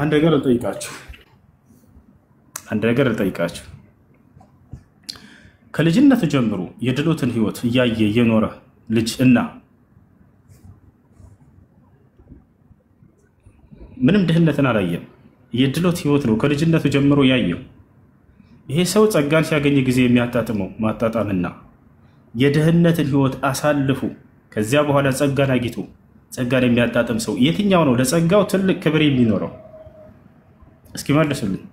አንድ ነገር ልጠይቃችሁ ከልጅነቱ ጀምሮ የድሎትን ህይወት እያየ የኖረ ልጅ እና ምንም ድህነትን አላየም የድሎት ህይወት ነው ከልጅነቱ ጀምሮ ያየው ይሄ ሰው ጸጋን ሲያገኝ ጊዜ የሚያጣጥመው ማጣጣምና የድህነትን ህይወት አሳልፉ ከዚያ በኋላ ጸጋን አግኝቶ ጸጋን የሚያጣጥም ሰው የትኛው ነው ለጸጋው ትልቅ ክብር የሚኖረው? እስኪ መልሱልኝ።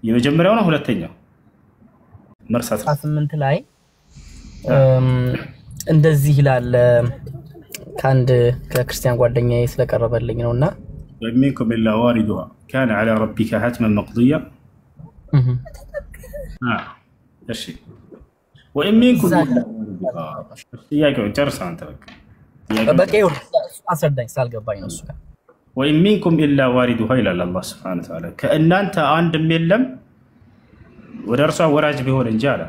የመጀመሪያው ነው ሁለተኛው? መርሳት 18 ላይ እንደዚህ ይላል ካንድ ከክርስቲያን ጓደኛዬ ስለቀረበልኝ ነውና ومنكم إلا واردها كان على ربك حتما مقضيا እሺ وإن منكم إلا واردها ጥያቄው ጨርሳ አንተ በቃ አሰደኝ ሳልገባኝ ነው እሱ وإن منكم إلا واردها إلى الله سبحانه وتعالى كأنانت አንድም የለም ወደ እርሷ ወራጅ ቢሆን እንጂ አለ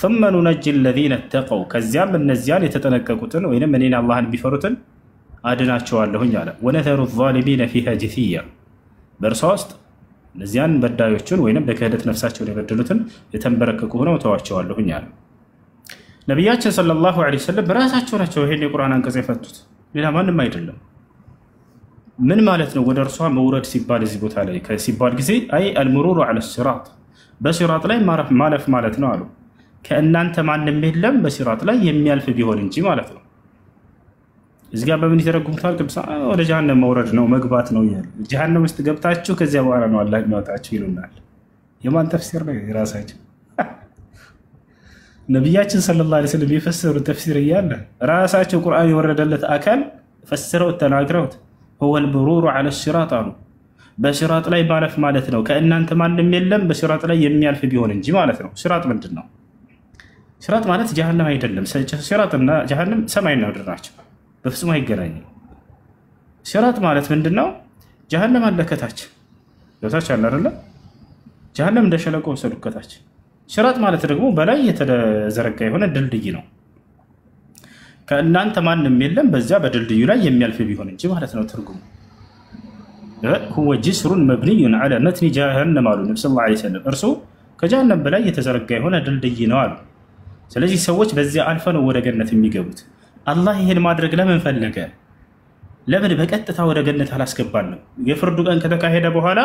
ثم ننجي الذين اتقوا ከዚያም እነዚያን የተጠነቀቁትን ወይንም እኔን አላህን ቢፈሩትን አድናቸዋለሁኝ አለ ወነዘሩ الظالمين فيها جثيا በእርሷ ውስጥ እነዚያን በዳዮችን ወይንም በክህደት ነፍሳቸውን የበደሉትን የተንበረከኩ ሆነው ተዋቸዋለሁኝ አለ ነብያችን ሰለላሁ ዐለይሂ ወሰለም በራሳቸው ናቸው ይሄን የቁርአን አንቀጽ የፈቱት ሌላ ማንም አይደለም ምን ማለት ነው ወደ እርሷ መውረድ ሲባል እዚህ ቦታ ላይ ሲባል ጊዜ አይ المرور على الصراط በሲራጥ ላይ ማለፍ ማለት ነው አሉ ከእናንተ ማንም የለም በሲራጥ ላይ የሚያልፍ ቢሆን እንጂ ማለት ነው እዚህ ጋር በምን ይተረጉሙታል ቅዱስ ወደ ጀሃነም መውረድ ነው መግባት ነው ይላል ጀሃነም ውስጥ ገብታችሁ ከዚያ በኋላ ነው አላህ የሚያወጣችሁ ይሉናል የማን ተፍሲር ነው የራሳቸው ነብያችን ሰለላሁ ዐለይሂ ወሰለም የፈሰሩ ተፍሲር ይያለ ራሳቸው ቁርአን የወረደለት አካል ፈስረው ተናግረውት هو المرور على الصراط አሉ በሲራጥ ላይ ማለፍ ማለት ነው ከእናንተ ማንም የለም በሲራጥ ላይ የሚያልፍ ቢሆን እንጂ ማለት ነው ሲራጥ ምንድነው ሲራጥ ማለት ጀሃነም አይደለም ሲራጥና ጀሃነም ሰማይና ምድር ናቸው በፍጹም አይገናኝም ሲራጥ ማለት ምንድነው ጀሃነም አለ ከታች ለታች አለ አይደለ ጀሃነም እንደ ሸለቆ ወሰዱ ከታች ሲራጥ ማለት ደግሞ በላይ የተዘረጋ የሆነ ድልድይ ነው ከእናንተ ማንም የለም በዚያ በድልድዩ ላይ የሚያልፍ ቢሆን እንጂ ማለት ነው ትርጉሙ هو جسر مبني على متن جهنم አሉ ነብዩ ሰለላሁ ዐለይሂ ወሰለም እርሱ ከጀሃነም በላይ የተዘረጋ የሆነ ድልድይ ነው አሉ ስለዚህ ሰዎች በዚያ አልፈው ወደ ገነት የሚገቡት አላህ ይሄን ማድረግ ለምን ፈለገ ለምን በቀጥታ ወደ ገነት አላስገባንም የፍርዱ ቀን ከተካሄደ በኋላ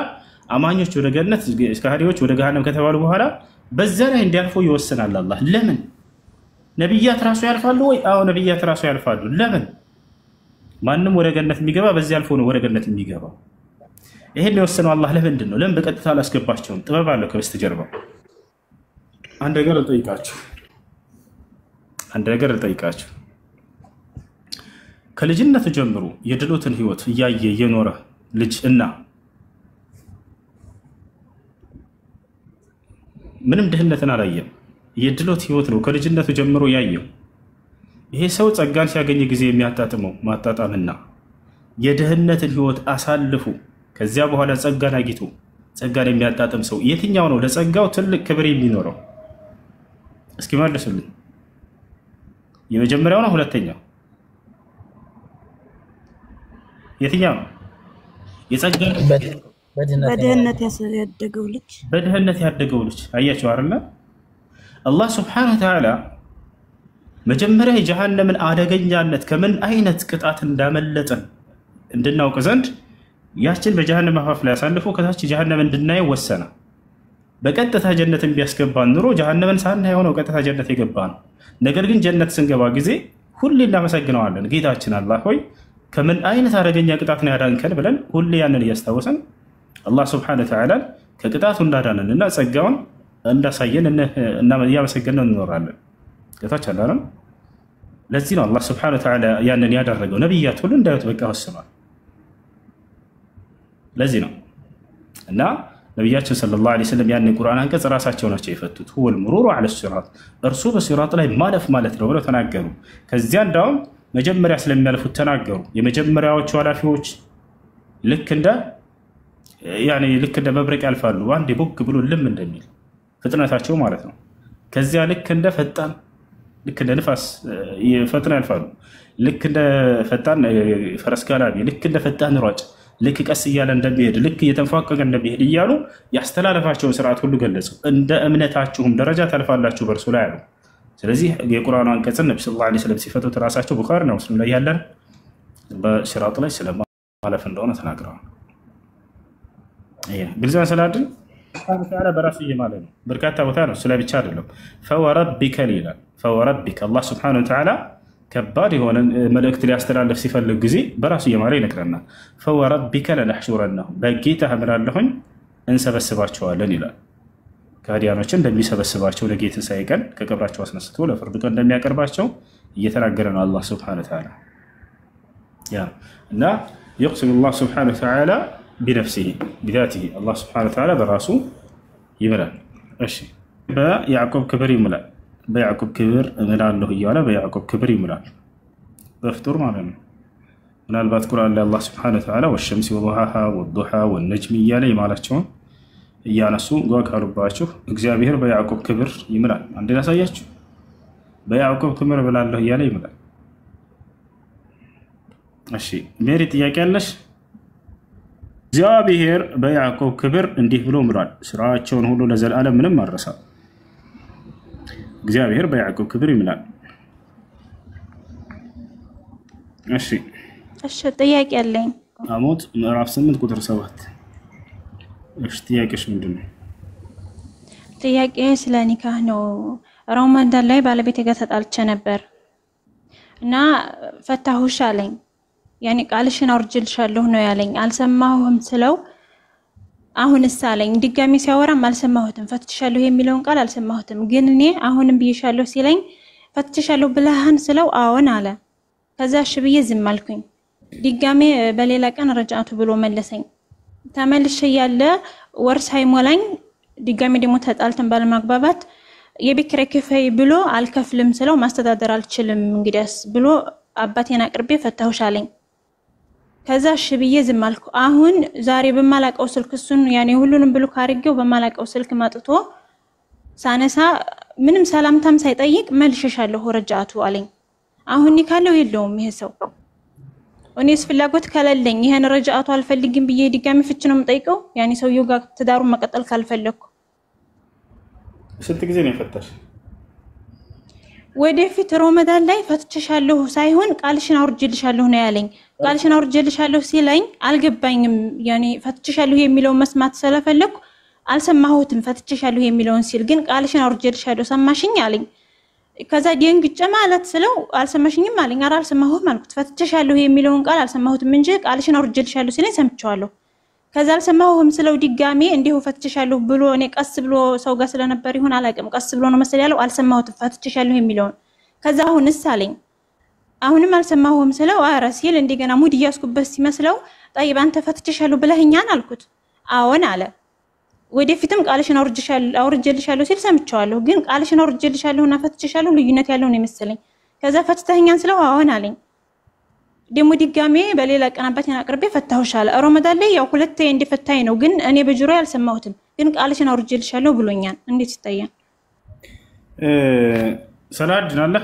አማኞች ወደ ገነት ከሃዲዎች ወደ ገሃነም ከተባሉ በኋላ በዛ ላይ እንዲያልፉ ይወስናል አላህ ለምን ነብያት ራሱ ያልፋሉ ወይ አው ነብያት ራሱ ያልፋሉ ለምን ማንንም ወደ ገነት የሚገባ በዚህ አልፎ ነው ወደ ገነት የሚገባው ይሄን የወሰነው አላህ ለምንድን ነው ለምን በቀጥታ አላስገባቸውም ጥበብ አለው ከበስተጀርባ አንድ ነገር ልጠይቃችሁ ከልጅነቱ ጀምሮ የድሎትን ህይወት እያየ የኖረ ልጅ እና ምንም ድህነትን አላየም የድሎት ህይወት ነው ከልጅነቱ ጀምሮ ያየው ይሄ ሰው ጸጋን ሲያገኝ ጊዜ የሚያጣጥመው ማጣጣምና የድህነትን ህይወት አሳልፉ ከዚያ በኋላ ጸጋን አግኝቶ ጸጋን የሚያጣጥም ሰው የትኛው ነው ለጸጋው ትልቅ ክብር የሚኖረው? እስኪ መልሱልኝ። የመጀመሪያው ነው ሁለተኛው? የትኛው ነው? የጸጋን በድህነት ያደገው ልጅ አያችሁ አይደል? አላህ Subhanahu Wa Ta'ala መጀመሪያ የጀሃነምን አደገኛነት ከምን አይነት ቅጣት እንዳመለጠን እንድናውቅ ዘንድ ያችን በጀሃነም አፋፍ ላይ አሳልፎ ከታች ጀሃነም እንድናይ ወሰነ። በቀጥታ ጀነትን ቢያስገባን ኑሮ ጀሃነምን ሳናየው ነው ቀጥታ ጀነት የገባን። ነገር ግን ጀነት ስንገባ ጊዜ ሁሌ እናመሰግነዋለን። ጌታችን አላህ ሆይ ከምን አይነት አደገኛ ቅጣት ነው ያዳንከን ብለን ሁሌ ያንን እያስታወሰን አላህ Subhanahu Wa Ta'ala ከቅጣቱ እንዳዳነንና ጸጋውን እንዳሳየን እና ያመሰግነን እንኖራለን። ከታች አላለም። ለዚህ ነው አላህ Subhanahu Wa Ta'ala ያንን ያደረገው ነብያት ሁሉ እንዳዩት በቃ ወስኗል። ለዚህ ነው እና ነብያችን ሰለላሁ ዐለይሂ ወሰለም ያን ቁርአን አንቀጽ ራሳቸው ናቸው የፈቱት። هو المرور على الصراط እርሱ በሲራጥ ላይ ማለፍ ማለት ነው ብለው ተናገሩ። ከዚያ እንዳውም መጀመሪያ ስለሚያልፉት ተናገሩ። የመጀመሪያዎቹ ኃላፊዎች ልክ እንደ መብረቅ ያልፋሉ። አንዴ ቦግ ብሎ ልም እንደሚል ፍጥነታቸው ማለት ነው። ከዚያ ልክ እንደ ንፋስ ፈጥነው ያልፋሉ። ልክ እንደ ፈጣን ፈረስ ጋላቢ፣ ልክ እንደ ፈጣን ሯጭ ልክ ቀስ እያለ እንደሚሄድ ልክ እየተንፏቀቀ እንደሚሄድ እያሉ ያስተላለፋቸውን ስርዓት ሁሉ ገለጹ። እንደ እምነታችሁም ደረጃ ታልፋላችሁ በእርሱ ላይ አሉ። ስለዚህ የቁርአኑ አንቀጽን ነብዩ ሰለላሁ ዐለይሂ ወሰለም ሲፈቱት ራሳቸው ቡኻሪና ሙስሊም ላይ ያለን በሲራጥ ላይ ስለማለፍ እንደሆነ ተናግረዋል። ግልጽ መሰላድን ታላ በራሱ እየማለ ነው። በርካታ ቦታ ነው ስለ ብቻ አይደለም። ፈወረቢከ ይላል። ፈወረቢከ አላህ ሱብሓነሁ ወተዓላ ከባድ የሆነ መልእክት ሊያስተላልፍ ሲፈልግ ጊዜ በራሱ እየማለ ይነግረናል። ፈወረቢከ ለነሕሹረነሁም በጌታህ እምላለሁኝ እንሰበስባቸዋለን ይላል። ከሃዲያኖችን እንደሚሰበስባቸው ነገ ትንሣኤ ቀን ከቀብራቸው አስነስቶ ለፍርድ ቀን እንደሚያቀርባቸው እየተናገረ ነው አላህ ሱብሓነሁ ወተዓላ። እና የቅሲሙ አላህ ሱብሓነሁ ወተዓላ ቢነፍሲሂ ቢዛቲሂ አላህ ሱብሓነሁ ወተዓላ በራሱ ይምላል። እሺ በያዕቆብ ክብር ይምላል። በያዕቆብ ክብር እምላለሁ እያለ በያዕቆብ ክብር ይምላል። በፍጡር ማለት ነው። ምናልባት ቁርአን ላይ አላህ ሱብሓነሁ ወተዓላ ወሸምሲ ወዱሃሃ ወዱሃ ወነጅሚ እያለ የማላቸውን እያነሱ ጓ ካሉባችሁ እግዚአብሔር በያዕቆብ ክብር ይምላል። አንዴ ላሳያችሁ። በያዕቆብ ክብር እምላለሁ እያለ ይምላል። እሺ ሜሪ ጥያቄ አለሽ? እግዚአብሔር በያዕቆብ ክብር እንዲህ ብሎ ምሏል። ስራቸውን ሁሉ ለዘላለም ምንም አረሳ። እግዚአብሔር በያዕቆብ ክብር ይምላል። እሺ ጥያቄ አለኝ። አሞት ምዕራፍ 8 ቁጥር 7። እሺ ጥያቄሽ ምንድነው? ጥያቄ ስለ ኒካህ ነው። ረመዳን ላይ ባለቤቴ ጋር ተጣልቼ ነበር እና ፈታሁሽ አለኝ። ያኔ ቃልሽን አውርጅልሻለሁ ነው ያለኝ። አልሰማሁም ስለው አሁንስ አለኝ። ድጋሚ ሲያወራም አልሰማሁትም። ፈትቻለሁ የሚለውን ቃል አልሰማሁትም። ግን እኔ አሁንም ብዬሻለሁ ሲለኝ ፈትቻለሁ ብለሃን ስለው አዎን አለ። ከዛ እሺ ብዬ ዝም አልኩኝ። ድጋሚ በሌላ ቀን ረጃቱ ብሎ መለሰኝ። ተመልሼ ያለ ወር ሳይሞላኝ ድጋሚ ደግሞ ተጣልተን ባለማግባባት የቤት ኪራይ ክፈይ ብሎ አልከፍልም ስለው ማስተዳደር አልችልም እንግዲያስ ብሎ አባቴን አቅርቤ ፈታሁሽ አለኝ። ከዛ እሺ ብዬ ዝም አልኩ። አሁን ዛሬ በማላቀው ስልክ እሱን ያኔ ሁሉንም ብሎ ካርጌው በማላቀው ስልክ ማጥቶ ሳነሳ ምንም ሰላምታም ሳይጠይቅ መልሸሻለሁ ረጃቱ አለኝ። አሁን ኒካለው የለውም ይሄ ሰው። እኔስ ፍላጎት ከሌለኝ ይሄን ረጃቱ አልፈልግም ብዬ ድጋሚ ፍች ነው የምጠይቀው? ያኔ ሰውየው ጋር ትዳሩን መቀጠል ካልፈለኩ። ስንት ጊዜ ነው የፈታሽ? ወደፊት ረመዳን ላይ ፈትቻለሁ ሳይሆን ቃልሽን አውርጅልሻለሁ ነው ያለኝ። ቃልሽን አውርጅልሻለሁ ሲለኝ አልገባኝም። ያኔ ፈትቻለሁ የሚለው መስማት ስለፈለኩ አልሰማሁትም። ፈትቻለሁ የሚለውን ሲል ግን ቃልሽን አውርጅልሻለሁ ሰማሽኝ አለኝ። ከዛ ደንግጬ ማለት ስለው አልሰማሽኝም አለኝ። አራ አልሰማሁም አልኩት። ፈትቻለሁ የሚለውን ቃል አልሰማሁትም እንጂ ቃልሽን አውርጅልሻለሁ ሲለኝ ሰምቻለሁ። ከዛ አልሰማሁም ስለው ድጋሚ እንዲሁ ፈትቻለሁ ብሎ እኔ ቀስ ብሎ ሰው ጋር ስለነበር ይሁን አላውቅም። ቀስ ብሎ ነው መሰል ያለው አልሰማሁትም ፈትቻለሁ የሚለውን። ከዛ አሁንስ አለኝ። አሁንም አልሰማሁም ስለው አረ ሲል እንደገና ሙድ ያስኩበት ሲመስለው طيب አንተ ፈትቻለሁ ብለህኛን አልኩት። አዎን አለ። ወደፊትም ቃልሽን አውርጅልሻለሁ ሲል ሰምቻለሁ። ግን ቃልሽን አውርጅልሻለሁና ፈትቻለሁ ልዩነት ያለው ነው መሰለኝ። ከዛ ፈትተህኛን ስለው አዎን አለኝ። ደሞ ድጋሜ በሌላ ቀን አባቴን አቅርቤ ፈታሁሽ አለ። ረመዳን ላይ ያው ሁለቴ እንደፈታኝ ነው። ግን እኔ በጆሮ ያልሰማሁትም ግን ቃልሽን አውርጅልሻለሁ ብሎኛል። እንዴት ይታያል? ሰላድ አለ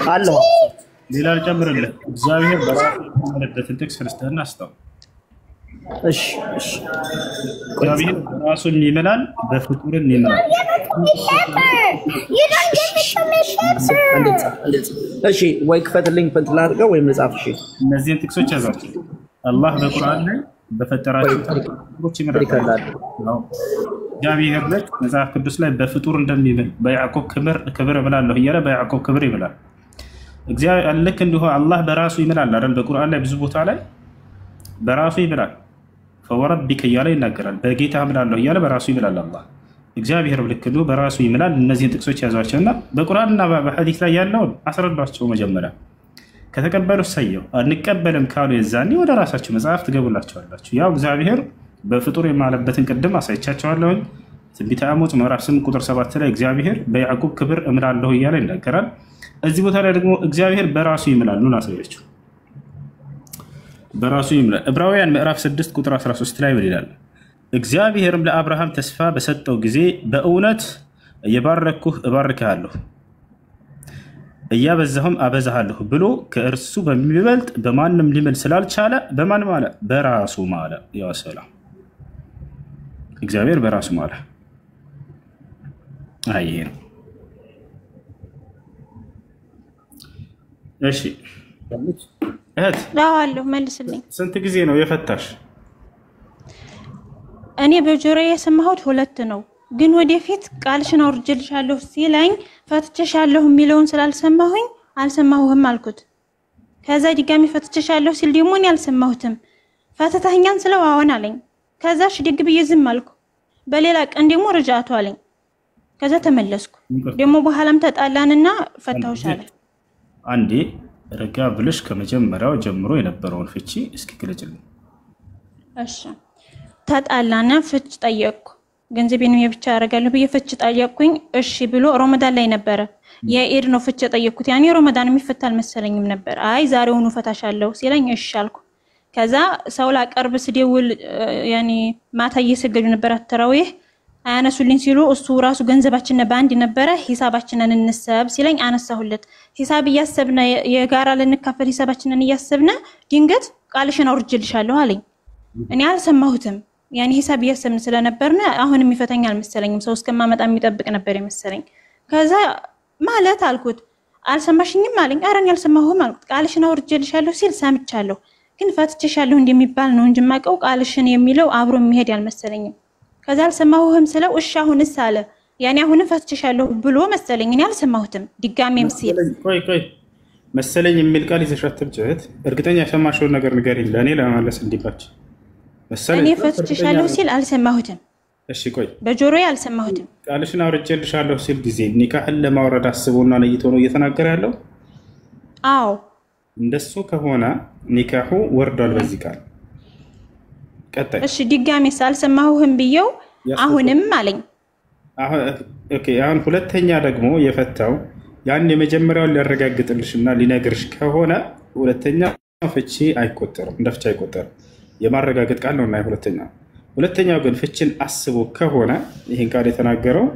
አለ ሌላ ልጨምርልህ። እግዚአብሔር በራሱ የተመለከተን ጥቅስ ክርስቲያና አስተው እሺ እግዚአብሔር ራሱን ይምላል በፍጡርን ይምላል። እሺ ወይ ክፈትልኝ ፈንት ላድርገው ወይ መጻፍ። እሺ እነዚህን ጥቅሶች ያዛቸው። አላህ በቁርአን ላይ በፈጠራቸው ጥቅሶች ይመራል። እግዚአብሔር ልጅ መጽሐፍ ቅዱስ ላይ በፍጡር እንደሚምል በያዕቆብ ክብር እምላለሁ እያለ በያዕቆብ ክብር ይምላል። እግዚአብሔር ልክ እንዲሁ አላህ በራሱ ይምላል አይደል? በቁርአን ላይ ብዙ ቦታ ላይ በራሱ ይምላል። ፈወረቢከ እያለ ይናገራል። በጌታ እምላለሁ እያለ በራሱ ይምላል አላህ። እግዚአብሔር ልክ እንዲሁ በራሱ ይምላል። እነዚህን ጥቅሶች ያዟቸውና በቁርአንና በሐዲስ ላይ ያለውን አስረዷቸው። መጀመሪያ ከተቀበሉ ሰየው፣ አንቀበልም ካሉ የዛኔ ወደ ራሳቸው መጽሐፍ ትገቡላቸዋላችሁ። ያው እግዚአብሔር በፍጡር የማለበትን ቅድም አሳይቻቸዋለሁ። ትንቢተ አሞጽ ምዕራፍ 8 ቁጥር 7 ላይ እግዚአብሔር በያዕቆብ ክብር እምላለሁ እያለ ይናገራል። እዚህ ቦታ ላይ ደግሞ እግዚአብሔር በራሱ ይምላል። ኑን አሳያችሁ። በራሱ ይምላል። ዕብራውያን ምዕራፍ 6 ቁጥር 13 ላይ ምን ይላል? እግዚአብሔርም ለአብርሃም ተስፋ በሰጠው ጊዜ በእውነት እየባረኩህ እባርክሃለሁ፣ እያበዛሁም አበዛሃለሁ ብሎ ከእርሱ በሚበልጥ በማንም ሊምል ስላልቻለ በማን ማለ? በራሱ ማለ። ያ ሰላም እግዚአብሔር በራሱ ማለ። አይ ነው። እሺ እህት ላዋለሁ መልስልኝ። ስንት ጊዜ ነው የፈታሽ? እኔ በጆሮዬ የሰማሁት 2 ነው፣ ግን ወደፊት ቃልሽን አውርጄልሻለሁ ሲለኝ ፈትቼሻለሁ የሚለውን ስላልሰማሁኝ አልሰማሁህም አልኩት። ከዛ ድጋሚ ፈትቼሻለሁ ሲል ደግሞ እኔ አልሰማሁትም። ፈትተኸኛል ስለው አዎን አለኝ። ከዛ ሽድግ ብዬ ዝም አልኩ። በሌላ ቀን ደግሞ ረጃቱ አለኝ። ከዛ ተመለስኩ። ደግሞ በኋላም ተጣላንና ፈታሁሽ አለ። አንዴ ረጋ ብለሽ ከመጀመሪያው ጀምሮ የነበረውን ፍቺ እስኪ ግለጭልኝ። እሺ ተጣላና ፍች ጠየቅኩ። ገንዘቤን የብቻ ያደርጋለሁ ብዬ ፍች ጠየቅኩኝ። እሺ ብሎ ረመዳን ላይ ነበረ የኢድ ነው ፍች ጠየቅኩት። ያኔ ረመዳን የሚፈታ አልመሰለኝም ነበር። አይ ዛሬውኑ ፈታሻለሁ ሲለኝ እሺ አልኩ። ከዛ ሰው ላቀርብ ስደውል ያኔ ማታ እየሰገዱ ነበር ተራዊህ አያነሱልኝ ሲሉ እሱ ራሱ ገንዘባችን በአንድ ነበረ ሂሳባችንን እንሰብ ሲለኝ አነሳሁለት። ሂሳብ እያሰብና የጋራ ለንካፈል ሂሳባችንን እያሰብና ድንገት ቃልሽን አውርጄልሻለሁ አለኝ። እኔ አልሰማሁትም። ያኔ ሂሳብ እያሰብን ስለነበርና አሁንም ይፈተኛል መሰለኝም ሰው እስከማመጣ የሚጠብቅ ነበር የመሰለኝ። ከዛ ማለት አልኩት አልሰማሽኝም አለኝ። ኧረ እኔ አልሰማሁም አልኩት። ቃልሽን አውርጄልሻለሁ ሲል ሰምቻለሁ፣ ግን ፈትቼሻለሁ እንደሚባል ነው እንጂ የማውቀው ቃልሽን የሚለው አብሮ የሚሄድ አልመሰለኝም። ከዛ አልሰማሁህም ስለው እሺ አሁንስ አለ። ያኔ አሁንም ፈትቼሻለሁ ብሎ መሰለኝ። እኔ አልሰማሁትም። ድጋሜም ሲል ቆይ መሰለኝ የሚል ቃል ይዘሻትም ጭህት እርግጠኛ የሰማሽውን ነገር ንገሪኝ ለእኔ ለማመለስ እንዲባች መሰለኝ። እኔ ፈትቼሻለሁ ሲል አልሰማሁትም። እሺ ቆይ በጆሮዬ አልሰማሁትም። ቃልሽን አውርጄልሻለሁ ሲል ጊዜ ኒካህን ለማውረድ አስቦና ነይቶ ነው እየተናገረ ያለው? አዎ እንደሱ ከሆነ ኒካሁ ወርዷል በዚህ ቃል። ቀጣይ እሺ ድጋሜስ አልሰማሁህም ብየው አሁንም አለኝ። ኦኬ አሁን ሁለተኛ ደግሞ የፈታው ያን የመጀመሪያውን ሊያረጋግጥልሽና ሊነግርሽ ከሆነ ሁለተኛ ፍቺ አይቆጠርም፣ እንደ ፍቺ አይቆጠርም። የማረጋገጥ ቃል ነውና ሁለተኛው ግን ፍቺን አስቦ ከሆነ ይሄን ቃል የተናገረው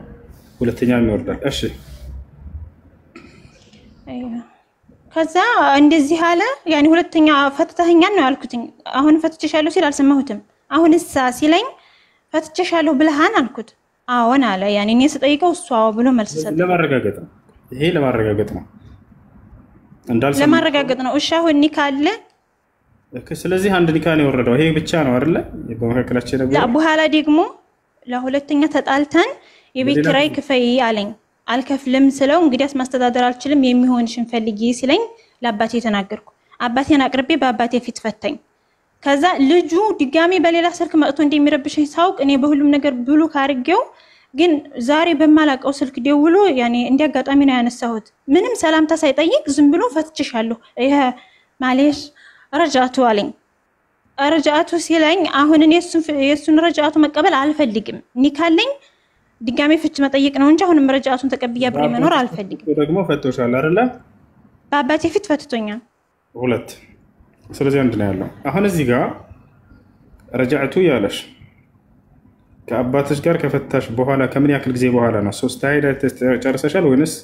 ሁለተኛው ይወርዳል። እሺ ከዛ እንደዚህ አለ። ያኔ ሁለተኛ ፈትተኸኛል ነው ያልኩት። አሁን ፈትቼሻለሁ ሲል አልሰማሁትም። አሁን እሳ ሲለኝ ፈትቼሻለሁ ብለሃን አልኩት። አዎን አለ። ያኔ እኔ ስጠይቀው እሱ አዎ ብሎ መልስ ሰጠ። ለማረጋገጥ ነው ይሄ ለማረጋገጥ ነው እንዳልሰማ ለማረጋገጥ ነው። እሺ አሁን ኒካ አለ። ስለዚህ አንድ ኒካ ነው የወረደው። ይሄ ብቻ ነው አይደለ? በመካከላችን ነበር። በኋላ ደግሞ ለሁለተኛ ተጣልተን የቤት ኪራይ ክፈይ አለኝ። አልከፍልም ስለው እንግዲያስ ማስተዳደር አልችልም የሚሆንሽን ፈልጊ ሲለኝ ለአባቴ ተናገርኩ። አባቴን አቅርቤ በአባቴ ፊት ፈታኝ። ከዛ ልጁ ድጋሚ በሌላ ስልክ መጥቶ እንደሚረብሽኝ ሳውቅ እኔ በሁሉም ነገር ብሉ ካርጌው፣ ግን ዛሬ በማላቀው ስልክ ደውሎ ያኔ እንዲያጋጣሚ ነው ያነሳሁት። ምንም ሰላምታ ሳይጠይቅ ዝም ብሎ ፈትቼሻለሁ ይሄ ማለሽ ረጃቱ አለኝ። ረጃቱ ሲለኝ አሁን እኔ የሱን ረጃቱ መቀበል አልፈልግም። ኒካለኝ ድጋሜ ፍች መጠየቅ ነው እንጂ አሁንም ረጃቱን ተቀብያ አብሬ መኖር አልፈልግም። ደግሞ ፈቶሻል አይደለ? በአባቴ ፊት ፈትቶኛል። ሁለት ስለዚህ አንድ ነው ያለው። አሁን እዚህ ጋር ረጃቱ ያለሽ ከአባትሽ ጋር ከፈታሽ በኋላ ከምን ያክል ጊዜ በኋላ ነው? 3 አይዳ ጨርሰሻል ወይንስ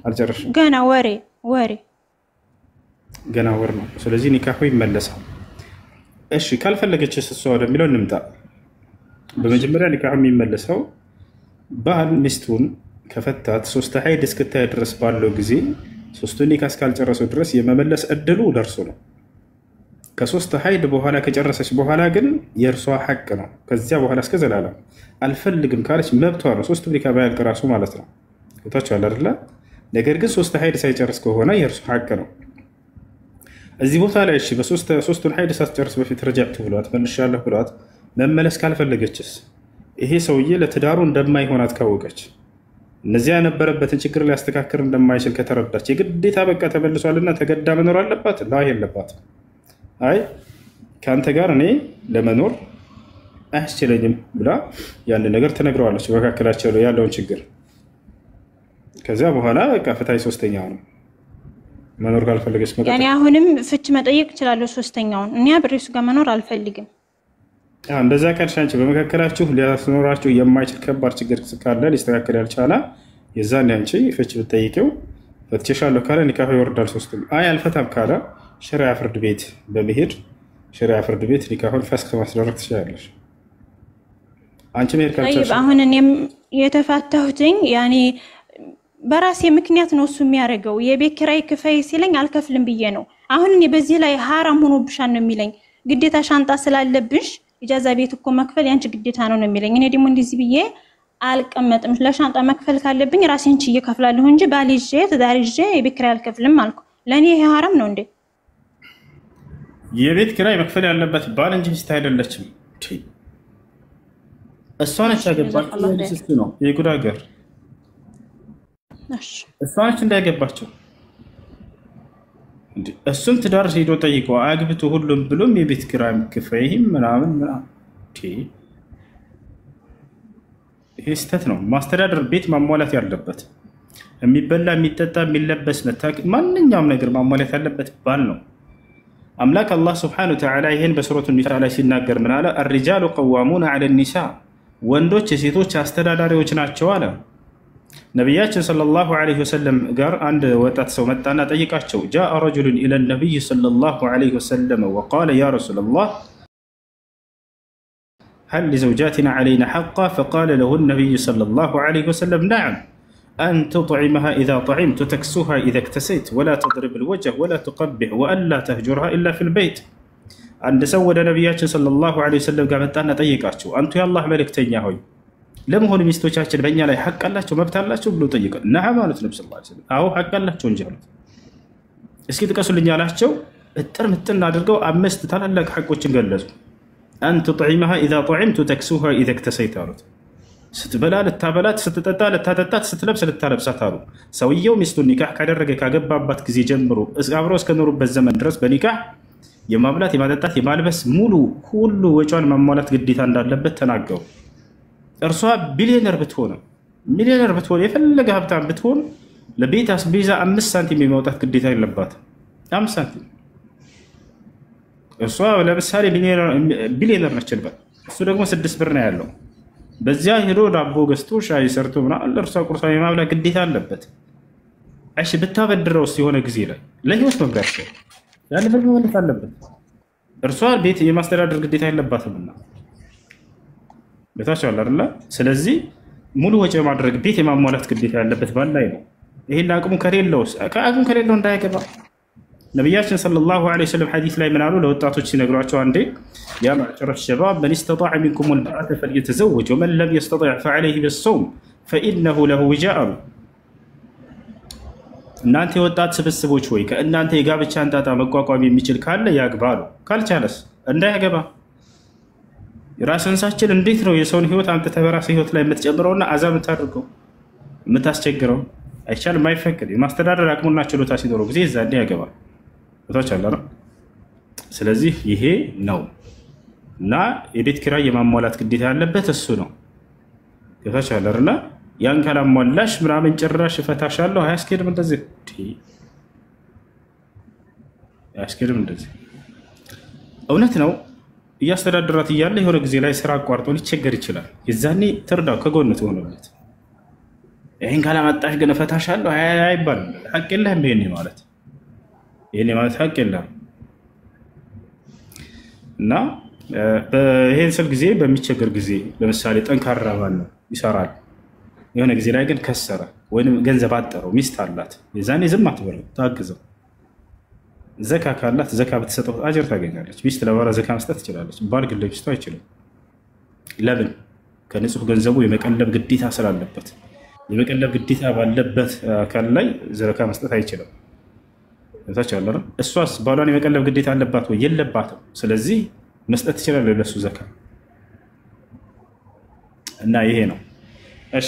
አልጨረስሽም? ገና ወሬ ገና ወር ነው። ስለዚህ ኒካሁ ይመለሳል። እሺ ካልፈለገችስ እሷ ወደሚለው እንምጣ። በመጀመሪያ ኒካሁ የሚመለሰው ባል ሚስቱን ከፈታት 3 ሀይድ እስክታይ ድረስ ባለው ጊዜ 3 ኒካ እስካልጨረሱ ድረስ የመመለስ እድሉ ደርሶ ነው። ከ3 ሀይድ በኋላ ከጨረሰች በኋላ ግን የእርሷ ሐቅ ነው። ከዚያ በኋላ እስከ ዘላለም አልፈልግም ካለች መብቷ ነው። 3 ኒካ ባያልቅ ራሱ ማለት ነው። ታቻለ አይደለ? ነገር ግን 3 ሀይድ ሳይጨርስ ከሆነ የእርሷ ሐቅ ነው። እዚህ ቦታ ላይ እሺ በ3ቱን ሀይድ ሳትጨርስ በፊት ረጃዕቱ ብሏት መልሻለሁ ብሏት መመለስ ካልፈለገችስ ይሄ ሰውዬ ለትዳሩ እንደማይሆናት ካወቀች እነዚያ የነበረበትን ችግር ሊያስተካክል እንደማይችል ከተረዳች የግዴታ በቃ ተመልሷልና ተገዳ መኖር አለባት? ላ የለባት። አይ ከአንተ ጋር እኔ ለመኖር አያስችለኝም ብላ ያን ነገር ትነግረዋለች፣ በመካከላቸው ያለውን ችግር። ከዚያ በኋላ በቃ ፍታይ 3ኛው ነው መኖር ካልፈለገች መጣ። ያኔ አሁንም ፍች መጠየቅ እችላለሁ 3ኛውን። እኔ አብሬሱ ጋር መኖር አልፈልግም። እንደዛ ካልሽ አንቺ በመካከላችሁ ሊያስኖራችሁ የማይችል ከባድ ችግር ካለ ሊስተካከል ያልቻለ የዛን አንቺ ፍች ብትጠይቂው ፈትቼሻለሁ ካለ ኒካህ ይወርዳል። ሶስቱም አይ አልፈታም ካለ ሸሪዓ ፍርድ ቤት በመሄድ ሸሪዓ ፍርድ ቤት ኒካሁን ፈስክ ማስደረግ ትችላለሽ። አንቺ መሄድ ካልቻልሽ አሁን እኔም የተፋታሁትኝ ያኔ በራሴ ምክንያት ነው እሱ የሚያደርገው። የቤት ኪራይ ክፈይ ሲለኝ አልከፍልም ብዬ ነው። አሁን እኔ በዚህ ላይ ሐራም ሆኖብሻል ነው የሚለኝ። ግዴታ ሻንጣ ስላለብሽ ኢጃዛ ቤት እኮ መክፈል ያንቺ ግዴታ ነው የሚለኝ። እኔ ደግሞ እንደዚህ ብዬ አልቀመጥም። ለሻንጣ መክፈል ካለብኝ ራሴን ችዬ እከፍላለሁ እንጂ ባልይዤ ትዳር ይዤ የቤት ኪራይ አልከፍልም አልኩ። ለኔ ይሄ ሐራም ነው እንዴ? የቤት ኪራይ መክፈል ያለበት ባል እንጂ ሚስት አይደለችም። እሷ ነች ያገባችው ነው የጉድ ሀገር። እሷ ነች እንዳያገባቸው እንዴ? እሱም ትዳር ሄዶ ጠይቆ አግብቶ ሁሉም ብሎም የቤት ኪራይ ክፈይ ምናምን ይሄ ስህተት ነው። ማስተዳደር ቤት ማሟላት ያለበት የሚበላ የሚጠጣ የሚለበስ ማንኛውም ነገር ማሟላት ያለበት ባል ነው። አምላክ አላህ ሱብሓነሁ ወተዓላ ይሄን በሱረቱ ኒሳ ላይ ሲናገር ምን አለ? الرجال قوامون على النساء ወንዶች የሴቶች አስተዳዳሪዎች ናቸው አለ። ነብያችን ሰለላሁ ዐለይሂ ወሰለም ጋር አንድ ወጣት ሰው መጣና ጠይቃቸው። جاء رجل الى النبي صلى الله عليه وسلم وقال يا رسول الله هل لزوجاتنا علينا حقا؟ فقال له النبي صلى الله عليه وسلم نعم أن تطعمها إذا طعمت وتكسوها إذا اكتسيت ولا تضرب الوجه ولا تقبح وألا تهجرها إلا في البيت. عند سود نبياتنا صلى الله عليه وسلم قامت أنا طيقاتشو أنتو يا الله ملك تنياهوي لم هو مستوشاتشن بني علي حق الله شو مبتالاتشو بلو طيقا نعم قالت النبي صلى الله عليه وسلم أو حق الله شو انجالت اسكي تكسو اللي نيالاتشو الترم التن عدرقو أمست تلالك حق وچن قلزو أن تطعمها إذا طعمت وتكسوها إذا اكتسيت አሉት። ስትበላ ልታበላት፣ ስትጠጣ ልታጠጣት፣ ስትለብስ ልታለብሳት አሉ። ሰውየው ሚስቱን ኒካህ ካደረገ ካገባባት ጊዜ ጀምሮ አብረው እስከኖሩበት ዘመን ድረስ በኒካህ የማብላት የማጠጣት የማልበስ ሙሉ ሁሉ ወጪዋን ማሟላት ግዴታ እንዳለበት ተናገሩ። እርሷ ቢሊዮነር ብትሆን ሚሊዮነር ብትሆን የፈለገ ሀብታም ብትሆን ለቤት አስቤዛ 5 ሳንቲም የማውጣት ግዴታ የለባትም። 5 ሳንቲም እሷ ለምሳሌ ቢሊዮነር ነች ልበል፣ እሱ ደግሞ 6 ብር ነው ያለው። በዚያ ሄዶ ዳቦ ገዝቶ ሻይ ሰርቶ ምናምን ለእርሷ ቁርሷ የማብላት ግዴታ አለበት። እሺ ብታበድረው የሆነ ጊዜ ላይ ለህይወት መብራት ያለ መመለስ አለበት። እርሷ ቤት የማስተዳደር ግዴታ የለባትምና በታች አለ አይደል? ስለዚህ ሙሉ ወጪ ማድረግ ቤት የማሟላት ግዴታ ያለበት ባል ላይ ነው። ይሄን አቅሙ ከሌለው እንዳያገባ ነብያችን ሰለላሁ ዐለይሂ ወሰለም ሐዲስ ላይ ምን አሉ? ለወጣቶች ሲነግሯቸው አንዴ ያ ማዕሸረ الشباب من استطاع منكم الباءة فليتزوج ومن لم يستطع فعليه بالصوم فإنه له وجاء። እናንተ የወጣት ስብስቦች ወይ ከእናንተ የጋብቻን ጣጣ መቋቋም የሚችል ካለ ያግባሉ፣ ካልቻለስ እንዳያገባ። የራስን ሳችል እንዴት ነው የሰውን ህይወት አንተ ተበራስ ህይወት ላይ የምትጨምረውና አዛብ የምታደርገው የምታስቸግረው? አይቻልም፣ አይፈቅድ። የማስተዳደር አቅሙና ችሎታ ሲኖረው ጊዜ እዛ ያገባል። ቦታች አለ ነው። ስለዚህ ይሄ ነው እና የቤት ኪራይ የማሟላት ግዴታ ያለበት እሱ ነው። ቦታች አለና ያን ካላሟላሽ ምናምን ጭራሽ እፈታሻለሁ አያስኬድም። እንደዚህ አያስኬድም። እንደዚህ እውነት ነው። እያስተዳደራት እያለ የሆነ ጊዜ ላይ ስራ አቋርጦ ሊቸገር ይችላል። የዛኔ ትርዳው፣ ከጎን ትሆነለት። ይሄን ካላመጣሽ ግን እፈታሻለሁ አይባልም። ሐቅ የለህም ይሄኔ ማለት ሐቅ የለም። እና ይሄን ስል ጊዜ በሚቸገር ጊዜ ለምሳሌ ጠንካራ ባል ነው ይሰራል። የሆነ ጊዜ ላይ ግን ከሰረ ወይም ገንዘብ አጠረው፣ ሚስት አላት፣ የዛኔ ዝም አትበለው፣ ታግዘው። ዘካ ካላት ዘካ ብትሰጠው አጅር ታገኛለች። ሚስት ለባሏ ዘካ መስጠት ትችላለች፣ ባል ግን ለሚስቱ አይችልም። ለምን? ከንጹህ ገንዘቡ የመቀለብ ግዴታ ስላለበት። የመቀለብ ግዴታ ባለበት አካል ላይ ዘካ መስጠት አይችልም። እዛች አለ ነው። እሷስ ባሏን የመቀለብ ግዴታ አለባት ወይ? የለባትም። ስለዚህ መስጠት ትችላለች ለሱ ዘካ። እና ይሄ ነው። እሺ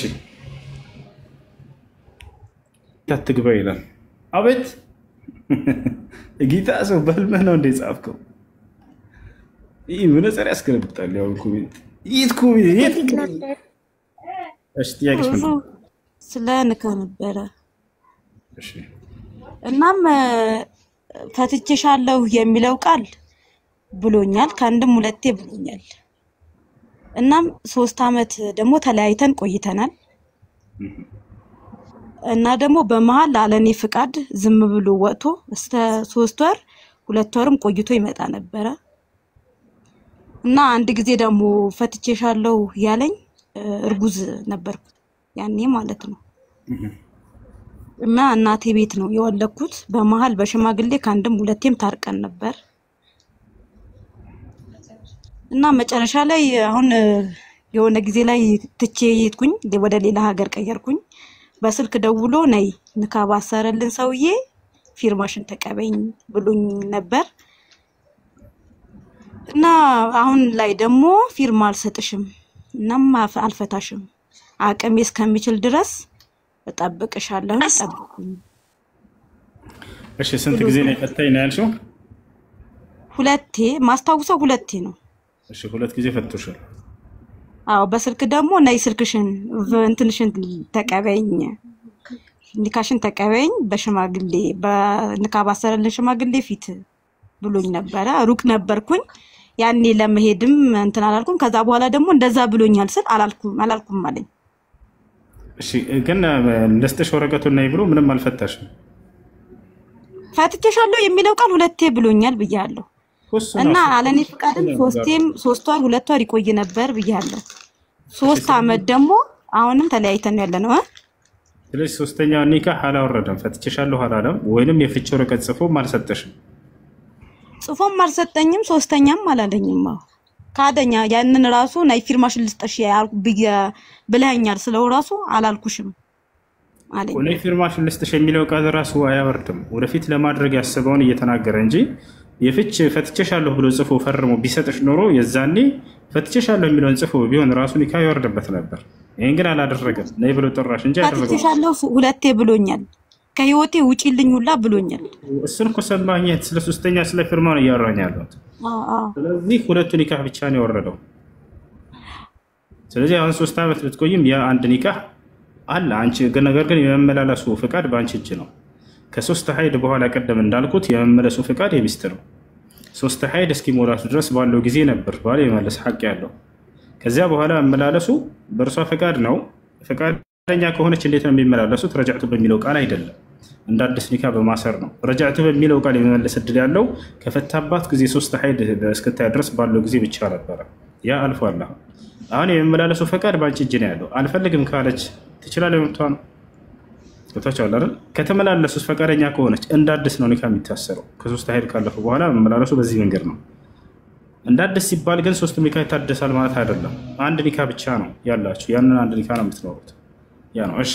ታትግባ ይላል። አቤት ጌታ ሰው በህልምህ ነው እንደ ጻፍከው? ይህ መነጽር ያስገለብጣል። ያው ኮሜንት እሺ ጥያቄሽ ምን ነው? ስለ ንካህ ነበረ። እሺ እናም ፈትቼሻለሁ የሚለው ቃል ብሎኛል፣ ከአንድም ሁለቴ ብሎኛል። እናም 3 አመት ደግሞ ተለያይተን ቆይተናል። እና ደግሞ በመሃል አለኔ ፍቃድ ዝም ብሎ ወጥቶ እስከ 3 ወር 2 ወርም ቆይቶ ይመጣ ነበር እና አንድ ጊዜ ደግሞ ፈትቼሻለሁ ያለኝ እርጉዝ ነበርኩ ያኔ ማለት ነው እና እናቴ ቤት ነው የወለድኩት በመሃል በሽማግሌ ካንድም ሁለቴም ታርቀን ነበር እና መጨረሻ ላይ አሁን የሆነ ጊዜ ላይ ትቼ ይጥኩኝ ወደ ሌላ ሀገር ቀየርኩኝ በስልክ ደውሎ ነይ ንካባ አሰረልን ሰውዬ ፊርማሽን ተቀበኝ ብሎኝ ነበር እና አሁን ላይ ደግሞ ፊርማ አልሰጥሽም እናም አልፈታሽም አቅሜ እስከሚችል ድረስ እጠብቅሻለሁ ጠብቁኝ እሺ ስንት ጊዜ ነው ፈታኝ ነው ያልሽው ሁለቴ ማስታውሰው ሁለቴ ነው እሺ ሁለት ጊዜ ፈትቶሻል አው በስልክ ደግሞ ነይ ስልክሽን እንትንሽን ተቀበኝ ኒካሽን ተቀበኝ በሽማግሌ በንካባ አሰረልን ሽማግሌ ፊት ብሎኝ ነበር ሩቅ ነበርኩኝ ያኔ ለመሄድም እንትን አላልኩም ከዛ በኋላ ደግሞ እንደዛ ብሎኛል ስል አላልኩም ማለት እሺ ግን ለስተሽ ወረቀቱን ነይ ብሎ ምንም አልፈታሽም ፈትቼሻለሁ የሚለው ቃል ሁለቴ ብሎኛል ብያለሁ እና አለኔ ፍቃድም 3 ወር 2 ወር ይቆይ ነበር ብያለሁ 3 አመት ደግሞ አሁንም ተለያይተን ያለነው ስለዚህ ሶስተኛው ኒካህ አላወረደም ፈትቼሻለሁ አላለም ወይንም የፍቺ ወረቀት ጽፎም አልሰጠሽም ጽፎም አልሰጠኝም ሶስተኛም አላለኝም ካደኛ ያንን ራሱ ናይ ፊርማሽን ልስጠሽ ያልኩ ብለኛል ስለው ራሱ አላልኩሽም አለኝ ወይ ፊርማሽን ልስጠሽ የሚለው ቃል ራሱ አያወርድም ወደፊት ለማድረግ ያሰበውን እየተናገረ እንጂ የፍቺ ፈትቼሻለሁ ብሎ ጽፎ ፈርሞ ቢሰጥሽ ኖሮ የዛኔ ፈትቼሻለሁ የሚለውን ጽፎ ቢሆን ራሱ ኒካህ ይወርድበት ነበር ይሄን ግን አላደረገም ነይ ብሎ ጥራሽ እንጂ አደረገው ፈትቼሻለሁ ሁለቴ ብሎኛል ከህይወቴ ውጪልኝ ሁላ ብሎኛል እሱን እኮ ሰማኝ ስለ ሶስተኛ ስለ ፊርማ ነው ያወራኛለሁ ስለዚህ ሁለቱ ኒካህ ብቻ ነው የወረደው ስለዚህ አሁን 3 አመት ብትቆይም ያ አንድ ኒካህ አለ አንቺ ግን ነገር ግን የመመላለሱ ፍቃድ ባንቺ እጅ ነው ከ3 ሀይድ በኋላ ቀደም እንዳልኩት የመመለሱ ፍቃድ የሚስት ነው 3 ሀይድ እስኪሞላቱ ድረስ ባለው ጊዜ ነበር ባለ የመለስ ሐቅ ያለው ከዚያ በኋላ መመላለሱ በእርሷ ፍቃድ ነው ፍቃደኛ ከሆነች እንዴት ነው የሚመላለሱት ረጃዕቱ በሚለው ቃል አይደለም እንደ አዲስ ኒካህ በማሰር ነው ረጃዕቱ በሚለው ቃል የመመለስ እድል ያለው ከፈታባት ጊዜ 3 ሀይድ እስከታይ ድረስ ባለው ጊዜ ብቻ ነበር ያ አልፏል አሁን የመመላለሱ ፍቃድ ባንቺ እጅ ነው ያለው አልፈልግም ካለች ትችላለች መብቷን ወታቻለ አይደል ከተመላለሱስ ፈቃደኛ ከሆነች እንደ አዲስ ነው ኒካህ የሚታሰረው ከ3 ሀይድ ካለፈ በኋላ መመላለሱ በዚህ መንገድ ነው እንደ አዲስ ሲባል ግን 3 ኒካህ ይታደሳል ማለት አይደለም አንድ ኒካህ ብቻ ነው ያላችሁ ያንን አንድ ኒካህ ነው የምትኖሩት ያ ነው እሺ